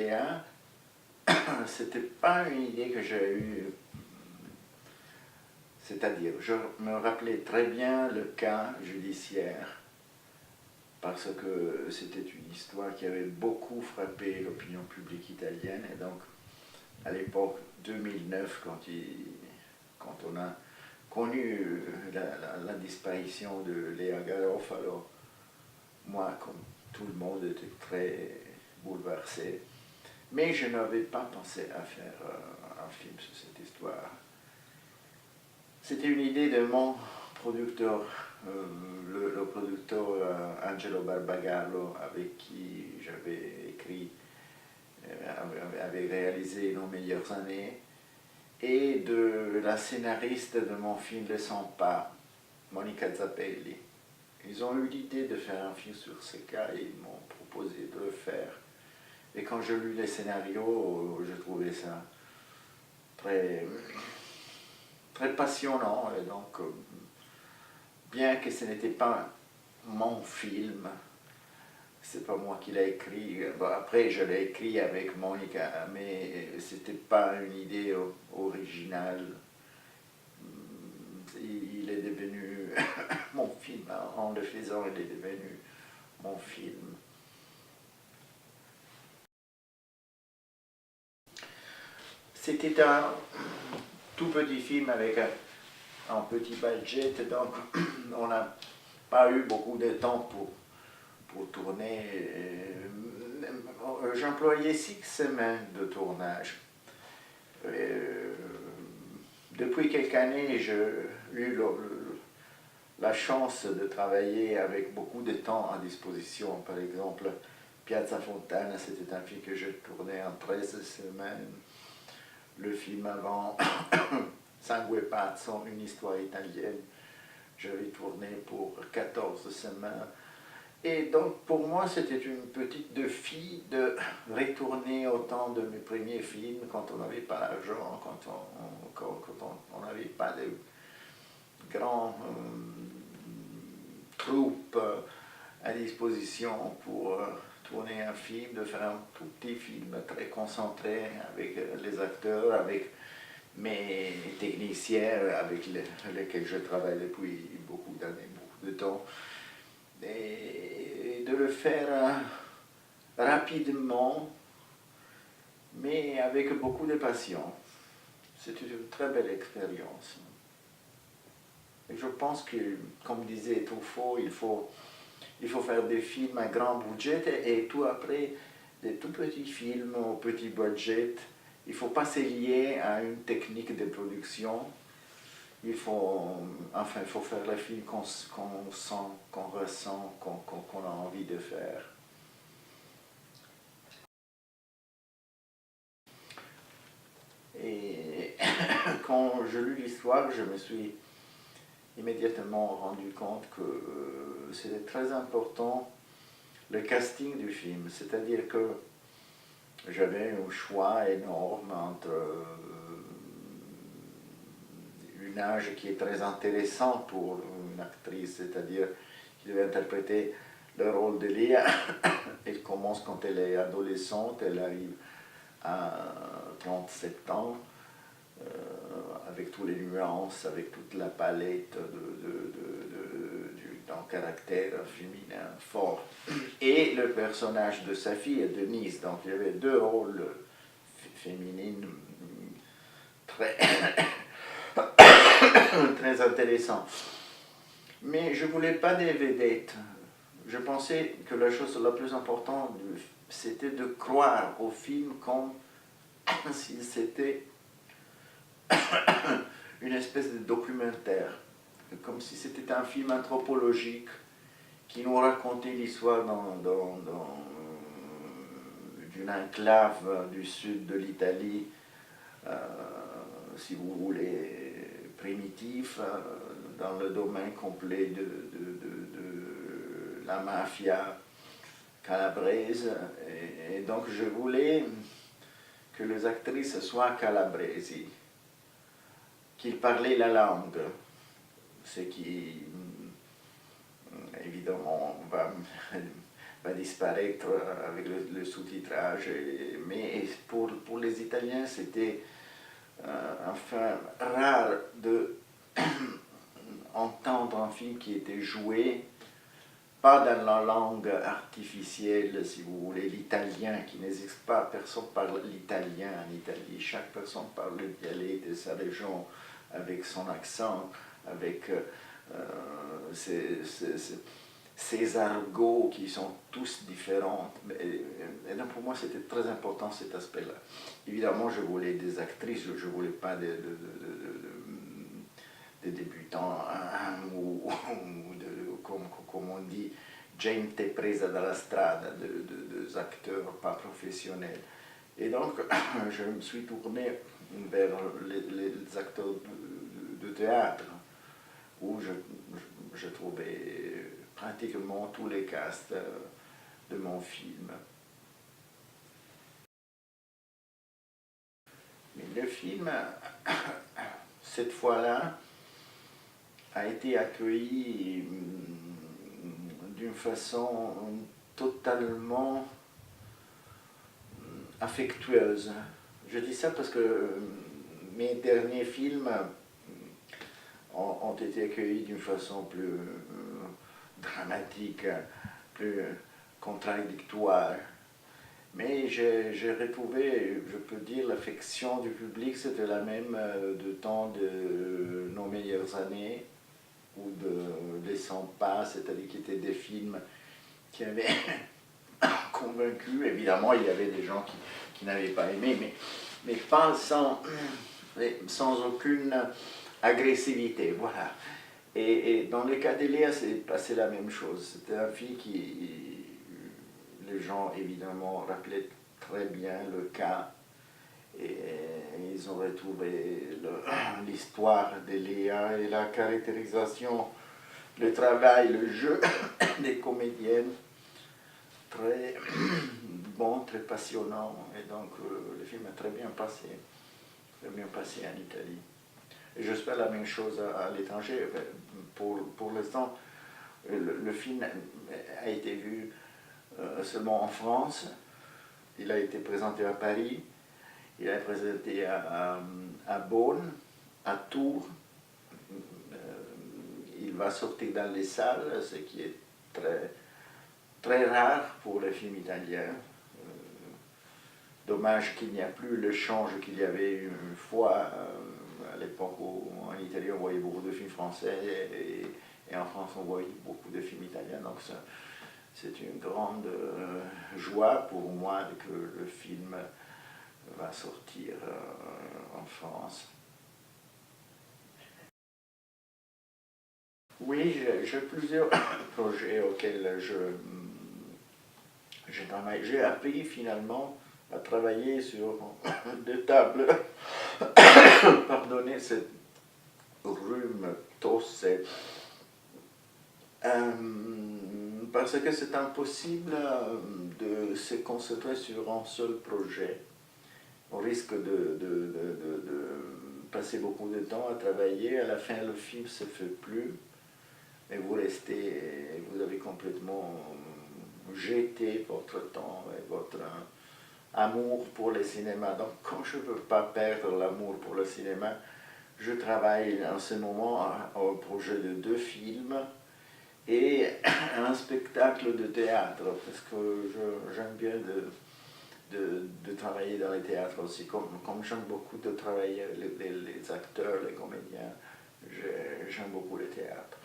Léa, c'était pas une idée que j'ai eue. C'est-à-dire, je me rappelais très bien le cas judiciaire, parce que c'était une histoire qui avait beaucoup frappé l'opinion publique italienne, et donc, à l'époque, 2009, quand on a connu la disparition de Léa Garoff, alors, moi, comme tout le monde, était très bouleversé. Mais je n'avais pas pensé à faire un film sur cette histoire. C'était une idée de mon producteur, le producteur Angelo Barbagallo, avec qui j'avais écrit, avait réalisé Nos meilleures années, et de la scénariste de mon film Le Sans Pas, Monica Zappelli. Ils ont eu l'idée de faire un film sur ce cas et ils m'ont proposé de le faire. Et quand j'ai lu les scénarios, je trouvais ça très, très passionnant. Et donc, bien que ce n'était pas mon film, c'est pas moi qui l'ai écrit. Bon, après, je l'ai écrit avec Monica, mais c'était pas une idée originale. Il est devenu mon film. En le faisant, il est devenu mon film. C'était un tout petit film avec un petit budget, donc on n'a pas eu beaucoup de temps pour tourner. J'employais 6 semaines de tournage. Depuis quelques années, j'ai eu la chance de travailler avec beaucoup de temps à disposition. Par exemple, Piazza Fontana, c'était un film que j'ai tourné en 13 semaines. Le film avant, Sangue Pazzo, une histoire italienne, j'avais tourné pour 14 semaines. Et donc pour moi c'était une petite défi de retourner au temps de mes premiers films quand on n'avait pas l'argent, quand on n'avait pas de grands troupes à disposition pour tourner un film, de faire un tout petit film très concentré avec les acteurs, avec mes techniciens avec lesquels je travaille depuis beaucoup d'années, beaucoup de temps, et de le faire rapidement, mais avec beaucoup de passion. C'était une très belle expérience. Et je pense que, comme disait Truffaut, il faut faire des films à grand budget et tout après, des tout petits films au petit budget. Il ne faut pas se lier à une technique de production. Il faut faire le film qu'on sent, qu'on ressent, qu'on a envie de faire. Et quand je lis l'histoire, je me suis immédiatement rendu compte que c'était très important le casting du film. C'est-à-dire que j'avais un choix énorme entre une âge qui est très intéressant pour une actrice, c'est-à-dire qui devait interpréter le rôle de Léa. Elle commence quand elle est adolescente, elle arrive à 37 ans, avec toutes les nuances, avec toute la palette d'un caractère féminin fort. Et le personnage de sa fille, Denise, donc il y avait 2 rôles féminines très, très intéressants. Mais je ne voulais pas des vedettes. Je pensais que la chose la plus importante, c'était de croire au film comme si c'était une espèce de documentaire, comme si c'était un film anthropologique qui nous racontait l'histoire d'une enclave du sud de l'Italie, si vous voulez, primitif, dans le domaine complet de la mafia calabraise. Et donc je voulais que les actrices soient calabresi, qu'ils parlaient la langue, ce qui évidemment va va disparaître avec le sous-titrage. Mais pour les Italiens, c'était enfin rare de entendre un film qui était joué pas dans la langue artificielle, si vous voulez, l'italien, qui n'existe pas. Personne parle l'italien en Italie. Chaque personne parle le dialecte de sa région, avec son accent, avec ces argots qui sont tous différents. Et donc pour moi, c'était très important cet aspect-là. Évidemment, je voulais des actrices, je ne voulais pas des débutants ou comme on dit, gente presa dalla strada, des acteurs pas professionnels. Et donc, je me suis tourné vers les acteurs de théâtre, où je trouvais pratiquement tous les castes de mon film. Mais le film, cette fois-là, a été accueilli d'une façon totalement affectueuse. Je dis ça parce que mes derniers films ont été accueillis d'une façon plus dramatique, plus contradictoire. Mais j'ai retrouvé, je peux dire, l'affection du public, c'était la même de temps de Nos meilleures années, ou de Les 100 pas, c'est-à-dire qui étaient des films qui avaient convaincu. Évidemment, il y avait des gens qui n'avaient pas aimé, mais pas sans aucune agressivité, voilà. Et dans le cas d'Eléa, c'est passé la même chose. C'était un film qui, les gens évidemment rappelaient très bien le cas, et ils ont retrouvé l'histoire d'Eléa et la caractérisation, le travail, le jeu des comédiennes, très bon, très passionnant, et donc le film a très bien passé en Italie. Et j'espère la même chose à l'étranger. Pour l'instant, le film a été vu seulement en France. Il a été présenté à Paris, il a été présenté à Beaune, à Tours. Il va sortir dans les salles, ce qui est très rare pour les films italiens. Dommage qu'il n'y a plus le change qu'il y avait une fois, à l'époque où en Italie on voyait beaucoup de films français et en France on voyait beaucoup de films italiens. Donc c'est une grande joie pour moi que le film va sortir en France. Oui, j'ai plusieurs projets auxquels je travaille. J'ai appris finalement à travailler sur des tables. Pardonnez cette rhume, tosse. Parce que c'est impossible de se concentrer sur un seul projet. On risque de passer beaucoup de temps à travailler. À la fin, le film ne se fait plus. Et vous restez, vous avez complètement jeté votre temps et votre amour pour le cinéma. Donc, comme je ne veux pas perdre l'amour pour le cinéma, je travaille en ce moment au projet de 2 films et un spectacle de théâtre, parce que j'aime bien de travailler dans les théâtres aussi, comme j'aime beaucoup de travailler les acteurs, les comédiens, j'aime beaucoup le théâtre.